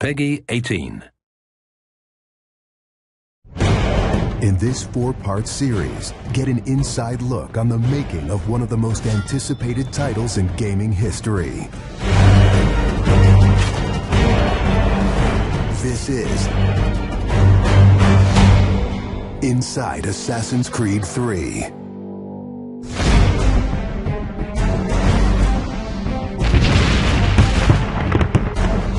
Peggy 18. In this 4-part series, get an inside look on the making of one of the most anticipated titles in gaming history. This is Inside Assassin's Creed 3.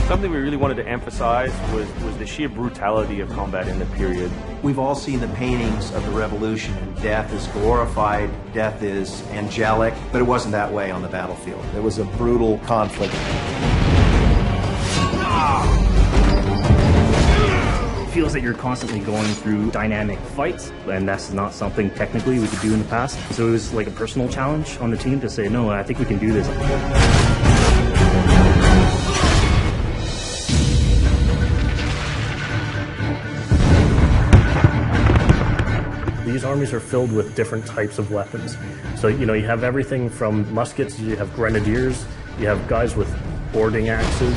Something we really wanted to emphasize was the sheer brutality of combat in the period. We've all seen the paintings of the Revolution, and death is glorified, death is angelic, but it wasn't that way on the battlefield. It was a brutal conflict. It feels that you're constantly going through dynamic fights, and that's not something technically we could do in the past. So it was like a personal challenge on the team to say, no, I think we can do this. These armies are filled with different types of weapons. So, you have everything from muskets, you have grenadiers, you have guys with boarding axes.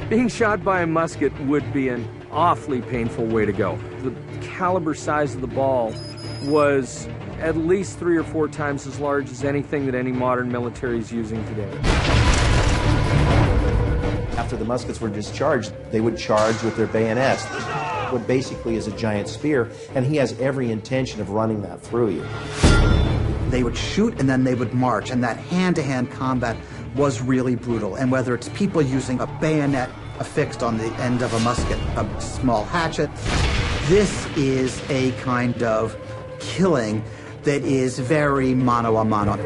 Being shot by a musket would be an awfully painful way to go. The caliber size of the ball was at least 3 or 4 times as large as anything that any modern military is using today. After the muskets were discharged, they would charge with their bayonets. What basically is a giant spear, and he has every intention of running that through you. They would shoot and then they would march, and that hand-to-hand combat was really brutal. And whether it's people using a bayonet affixed on the end of a musket, a small hatchet, this is a kind of killing that is very mano a mano.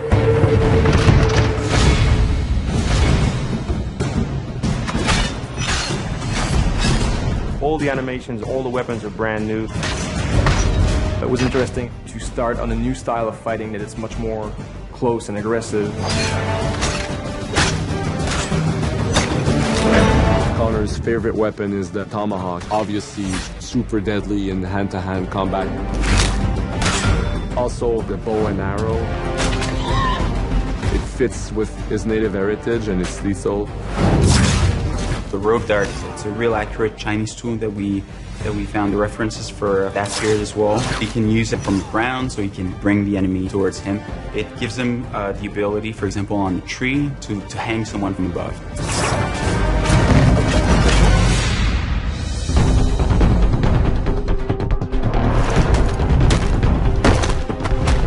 All the animations, all the weapons are brand new. It was interesting to start on a new style of fighting that is much more close and aggressive. Connor's favorite weapon is the tomahawk, obviously super deadly in hand-to-hand combat. Also the bow and arrow. It fits with his native heritage and it's lethal. The rope dart, it's a real accurate Chinese tool that we found the references for that period as well. You can use it from the ground, so you can bring the enemy towards him. It gives him the ability, for example, on a tree, to hang someone from above.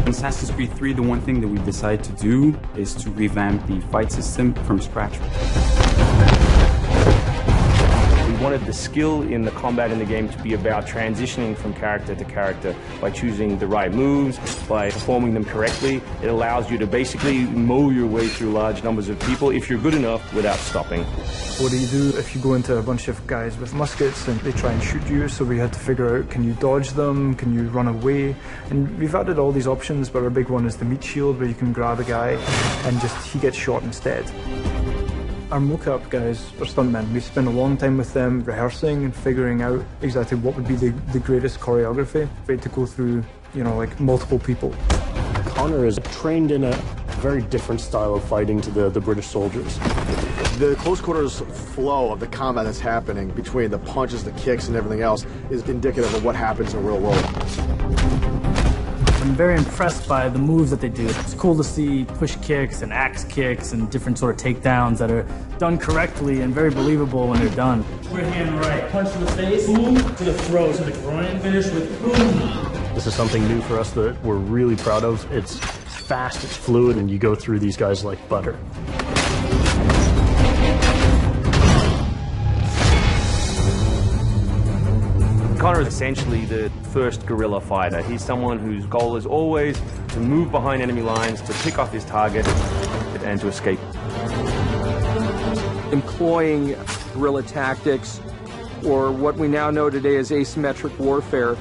In Assassin's Creed 3, the one thing that we decided to do is to revamp the fight system from scratch. We wanted the skill in the combat in the game to be about transitioning from character to character by choosing the right moves, by performing them correctly. It allows you to basically mow your way through large numbers of people if you're good enough without stopping. What do you do if you go into a bunch of guys with muskets and they try and shoot you? So we had to figure out, can you dodge them? Can you run away? And we've added all these options, but our big one is the meat shield, where you can grab a guy and he gets shot instead. Our mocap guys are stuntmen. We spent a long time with them rehearsing and figuring out exactly what would be the greatest choreography. We had to go through, like multiple people. Connor is trained in a very different style of fighting to the British soldiers. The close quarters flow of the combat that's happening between the punches, the kicks, and everything else is indicative of what happens in the real world. I'm very impressed by the moves that they do. It's cool to see push kicks and axe kicks and different sort of takedowns that are done correctly and very believable when they're done. Right hand, right. Punch to the face, boom, to the throat, to the groin, finish with boom. This is something new for us that we're really proud of. It's fast, it's fluid, and you go through these guys like butter. Connor is essentially the first guerrilla fighter. He's someone whose goal is always to move behind enemy lines, to pick off his target, and to escape. Employing guerrilla tactics, or what we now know today as asymmetric warfare,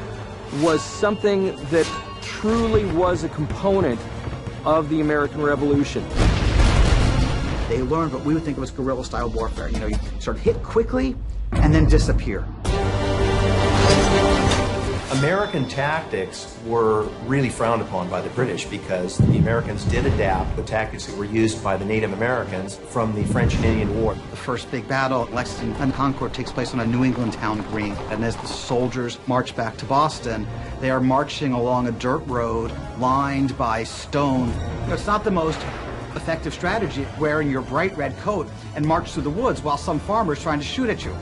was something that truly was a component of the American Revolution. They learned what we would think of as guerrilla-style warfare. You sort of hit quickly and then disappear. American tactics were really frowned upon by the British because the Americans did adapt the tactics that were used by the Native Americans from the French and Indian War. The first big battle at Lexington and Concord takes place on a New England town green. And as the soldiers march back to Boston, they are marching along a dirt road lined by stone. It's not the most effective strategy wearing your bright red coat and march through the woods while some farmer's trying to shoot at you.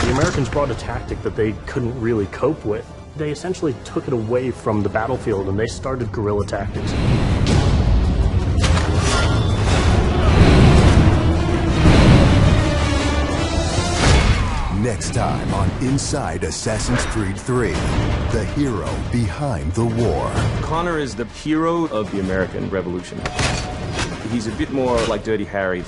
The Americans brought a tactic that they couldn't really cope with. They essentially took it away from the battlefield and they started guerrilla tactics. Next time on Inside Assassin's Creed 3, the hero behind the war. Connor is the hero of the American Revolution. He's a bit more like Dirty Harry.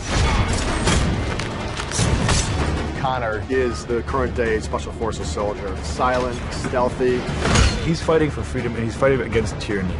Connor is the current day Special Forces soldier. Silent, stealthy. He's fighting for freedom and he's fighting against tyranny.